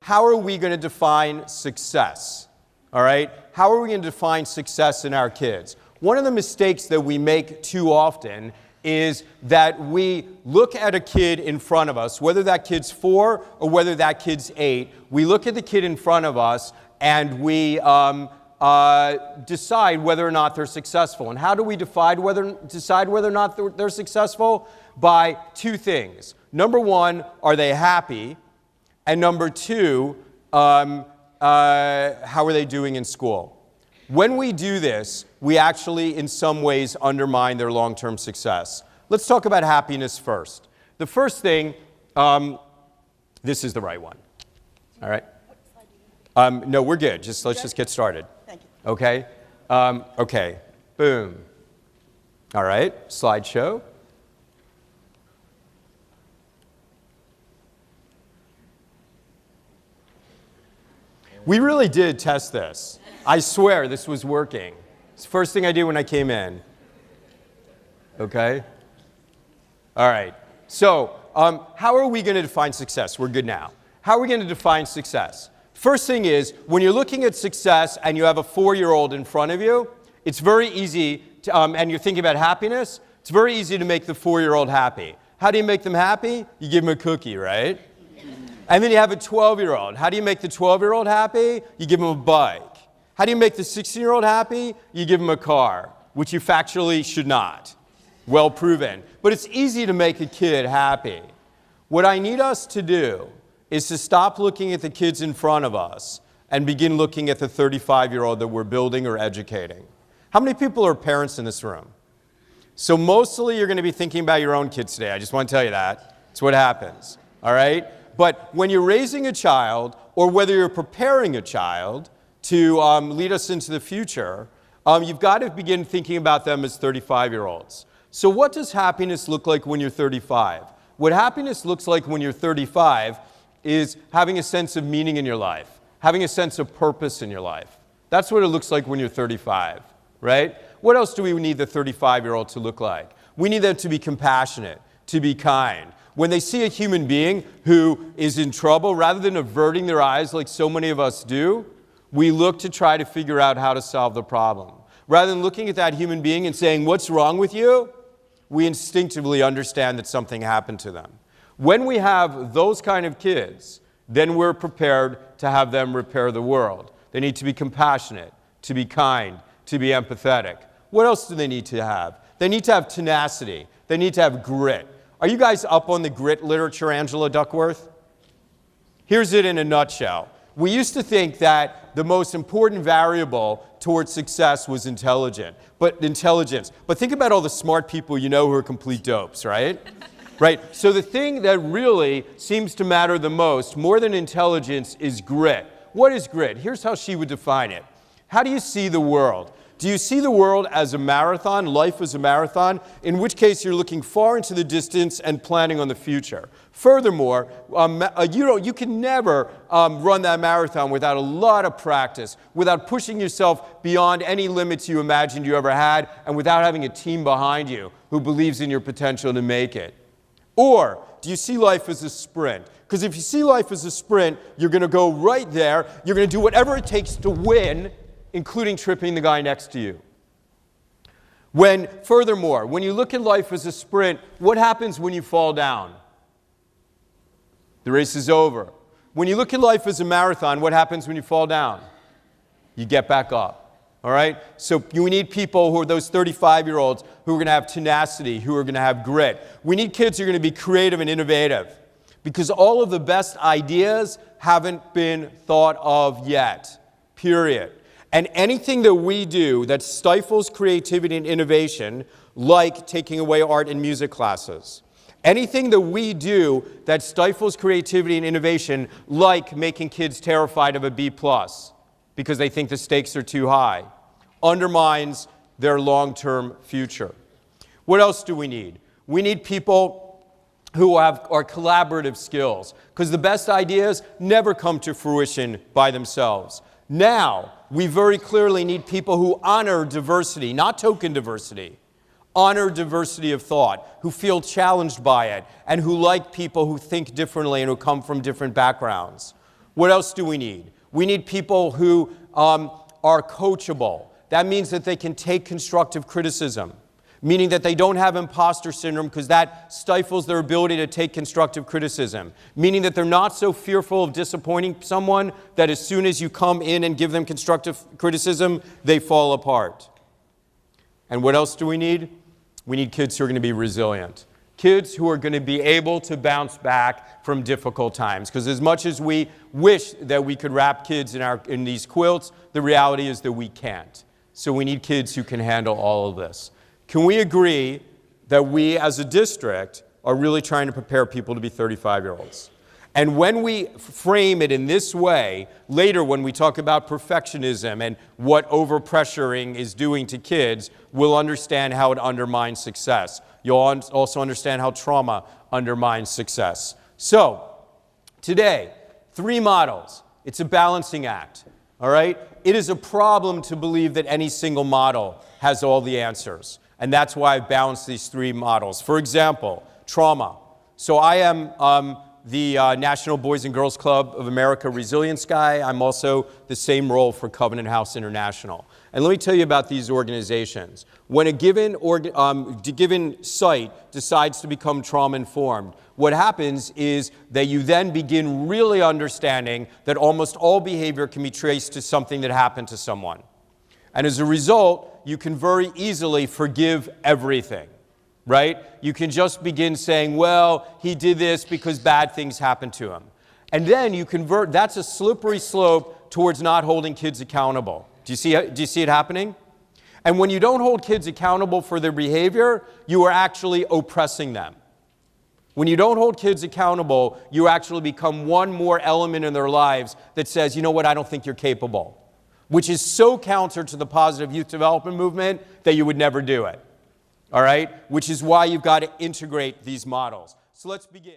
how are we going to define success? All right? How are we going to define success in our kids? One of the mistakes that we make too often is that we look at a kid in front of us, whether that kid's 4 or whether that kid's 8. We look at the kid in front of us and we decide whether or not they're successful. And how do we decide whether or not they're successful? By 2 things. Number 1, are they happy? And number 2, how are they doing in school? When we do this, we actually, in some ways, undermine their long-term success. Let's talk about happiness first. The first thing, this is the right one. All right? No, we're good. Let's just get started. Thank you. Okay? Okay. Boom. All right. Slideshow. We really did test this. I swear this was working. It's the first thing I did when I came in. Okay? All right. So, how are we going to define success? We're good now. How are we going to define success? First thing is, when you're looking at success and you have a 4-year-old in front of you, it's very easy to, and you're thinking about happiness, it's very easy to make the 4-year-old happy. How do you make them happy? You give them a cookie, right? And then you have a 12-year-old. How do you make the 12-year-old happy? You give them a bike. How do you make the 16-year-old happy? You give them a car, which you factually should not. Well proven. But it's easy to make a kid happy. What I need us to do is to stop looking at the kids in front of us and begin looking at the 35-year-old that we're building or educating. How many people are parents in this room? So mostly you're going to be thinking about your own kids today. I just want to tell you that. It's what happens. All right? But when you're raising a child, or whether you're preparing a child to lead us into the future, you've got to begin thinking about them as 35-year-olds. So what does happiness look like when you're 35? What happiness looks like when you're 35 is having a sense of meaning in your life, having a sense of purpose in your life. That's what it looks like when you're 35, right? What else do we need the 35-year-old to look like? We need them to be compassionate, to be kind. When they see a human being who is in trouble, rather than averting their eyes like so many of us do, we look to try to figure out how to solve the problem. Rather than looking at that human being and saying, "What's wrong with you?" we instinctively understand that something happened to them. When we have those kind of kids, then we're prepared to have them repair the world. They need to be compassionate, to be kind, to be empathetic. What else do they need to have? They need to have tenacity. They need to have grit. Are you guys up on the grit literature, Angela Duckworth? Here's it in a nutshell. We used to think that the most important variable towards success was intelligence. But think about all the smart people you know who are complete dopes, right? Right? So the thing that really seems to matter the most, more than intelligence, is grit. What is grit? Here's how she would define it. How do you see the world? Do you see the world as a marathon, life as a marathon, in which case you're looking far into the distance and planning on the future? Furthermore, you can never run that marathon without a lot of practice, without pushing yourself beyond any limits you imagined you ever had, and without having a team behind you who believes in your potential to make it. Or do you see life as a sprint? Because if you see life as a sprint, you're going to go right there, you're going to do whatever it takes to win, including tripping the guy next to you. Furthermore, when you look at life as a sprint, what happens when you fall down? The race is over. When you look at life as a marathon, what happens when you fall down? You get back up. All right? So we need people who are those 35-year-olds who are going to have tenacity, who are going to have grit. We need kids who are going to be creative and innovative, because all of the best ideas haven't been thought of yet, period. And anything that we do that stifles creativity and innovation, like taking away art and music classes, anything that we do that stifles creativity and innovation, like making kids terrified of a B+, because they think the stakes are too high, undermines their long-term future. What else do we need? We need people who are collaborative skills, because the best ideas never come to fruition by themselves. Now, we very clearly need people who honor diversity, not token diversity, honor diversity of thought, who feel challenged by it, and who like people who think differently and who come from different backgrounds. What else do we need? We need people who are coachable. That means that they can take constructive criticism, meaning that they don't have imposter syndrome because that stifles their ability to take constructive criticism, meaning that they're not so fearful of disappointing someone that as soon as you come in and give them constructive criticism, they fall apart. And what else do we need? We need kids who are going to be resilient. Kids who are going to be able to bounce back from difficult times. Because as much as we wish that we could wrap kids in these quilts, the reality is that we can't. So we need kids who can handle all of this. Can we agree that we as a district are really trying to prepare people to be 35-year-olds? And when we frame it in this way, later when we talk about perfectionism and what overpressuring is doing to kids, we'll understand how it undermines success. You'll also understand how trauma undermines success. So, today, 3 models. It's a balancing act, all right? It is a problem to believe that any single model has all the answers. And that's why I've balanced these 3 models. For example, trauma. So I am the National Boys and Girls Club of America Resilience Guy. I'm also the same role for Covenant House International. And let me tell you about these organizations. When a given site decides to become trauma-informed, what happens is that you then begin really understanding that almost all behavior can be traced to something that happened to someone. And as a result, you can very easily forgive everything. Right? You can just begin saying, well, he did this because bad things happened to him. And then you convert, that's a slippery slope towards not holding kids accountable. Do you see it happening? And when you don't hold kids accountable for their behavior, you are actually oppressing them. When you don't hold kids accountable, you actually become one more element in their lives that says, you know what, I don't think you're capable. Which is so counter to the positive youth development movement that you would never do it. All right? Which is why you've got to integrate these models. So let's begin.